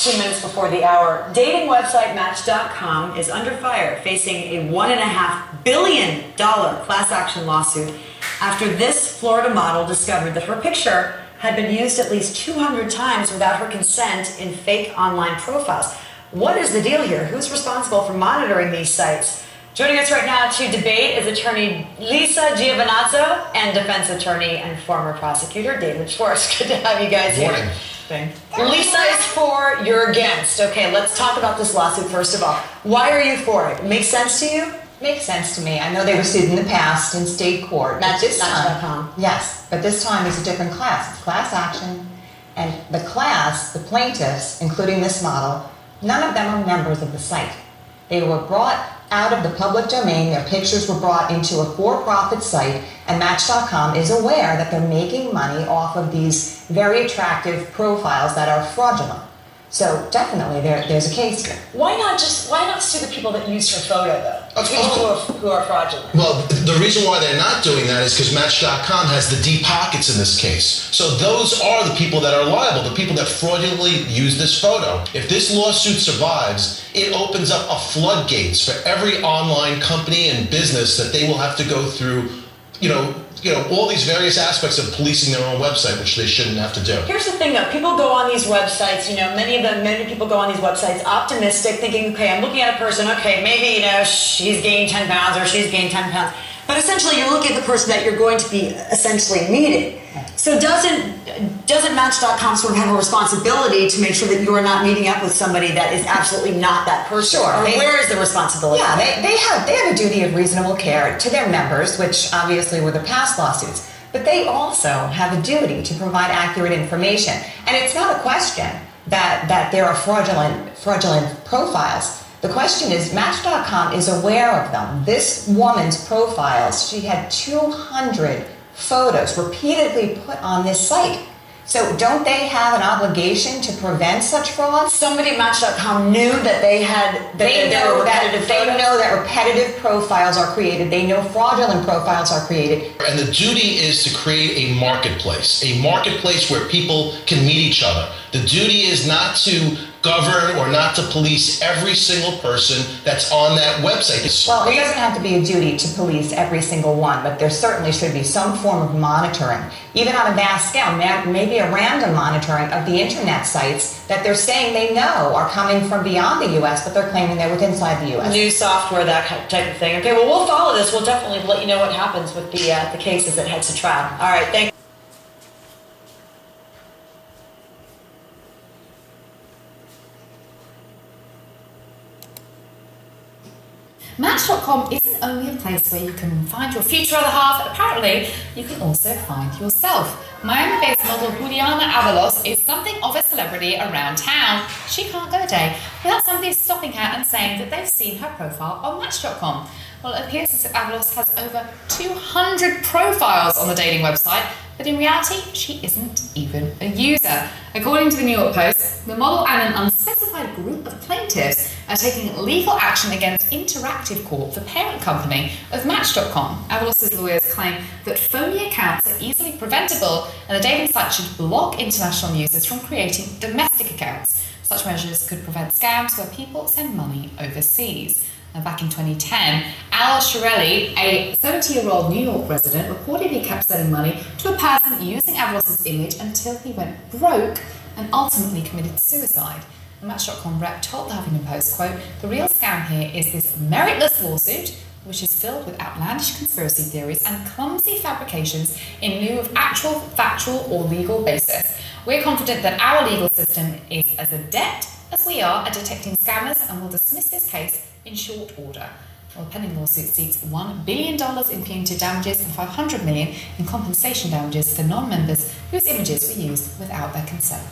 2 minutes before the hour. Dating website Match.com is under fire, facing a $1.5 billion class action lawsuit after this Florida model discovered that her picture had been used at least 200 times without her consent in fake online profiles. What is the deal here? Who's responsible for monitoring these sites? Joining us right now to debate is attorney Lisa Giovanazzo and defense attorney and former prosecutor David Schwartz. Good to have you guys here. Morning. Lisa is for, you're against. Okay, let's talk about this lawsuit first of all. Why are you for it? Makes sense to you? Makes sense to me. I know they were sued in the past in state court. Not this time. Yes, but this time it's a different class. It's class action, and the class, the plaintiffs, including this model, none of them are members of the site. They were brought out of the public domain, their pictures were brought into a for-profit site, and Match.com is aware that they're making money off of these very attractive profiles that are fraudulent. So definitely there's a case here. Why not sue the people that used her photo though? People who are fraudulent. Well, the reason why they're not doing that is because Match.com has the deep pockets in this case. So those are the people that are liable, the people that fraudulently use this photo. If this lawsuit survives, it opens up a floodgates for every online company and business that they will have to go through, all these various aspects of policing their own website, which they shouldn't have to do. Here's the thing though, people go on these websites, many people go on these websites optimistic, thinking, okay, I'm looking at a person, okay, maybe, she's gained 10 pounds or she's gained 10 pounds. But essentially you're looking at the person that you're going to be essentially meeting. So doesn't Match.com sort of have a responsibility to make sure that you are not meeting up with somebody that is absolutely not that person? Sure. Or where is the responsibility? Yeah, they have a duty of reasonable care to their members, which obviously were the past lawsuits. But they also have a duty to provide accurate information. And it's not a question that there are fraudulent profiles. The question is, Match.com is aware of them. This woman's profiles, she had 200 photos repeatedly put on this site. So don't they have an obligation to prevent such fraud? Somebody at Match.com knew that they know that repetitive profiles are created. They know fraudulent profiles are created. And the duty is to create a marketplace where people can meet each other. The duty is not to govern or not to police every single person that's on that website. Well, it doesn't have to be a duty to police every single one, but there certainly should be some form of monitoring, even on a vast scale, maybe a random monitoring of the internet sites that they're saying they know are coming from beyond the U.S., but they're claiming they're within inside the U.S. New software, that type of thing. Okay, well, we'll follow this. We'll definitely let you know what happens with the cases that heads to trial. All right, thank you. Match.com isn't only a place where you can find your future other half, apparently you can also find yourself. Miami-based model Yuliana is something of a celebrity around town. She can't go a day without somebody stopping her and saying that they've seen her profile on Match.com. Well, it appears as if Avalos has over 200 profiles on the dating website, but in reality, she isn't even a user. According to the New York Post, the model and an unspecified group of plaintiffs are taking legal action against Interactive Corp, the parent company of Match.com. Avalos' lawyers claim that phony accounts are easily preventable and the dating site should block international users from creating domestic accounts. Such measures could prevent scams where people send money overseas. Back in 2010, Al Shirelli, a 70-year-old New York resident, reportedly kept sending money to a person using Avalos' image until he went broke and ultimately committed suicide. The Match.com rep told the Huffington Post, quote, "The real scam here is this meritless lawsuit, which is filled with outlandish conspiracy theories and clumsy fabrications in lieu of actual factual or legal basis. We're confident that our legal system is as adept as we are at detecting scammers and will dismiss this case in short order." Well, the pending lawsuit seeks $1 billion in punitive damages and $500 million in compensation damages for non-members whose images were used without their consent.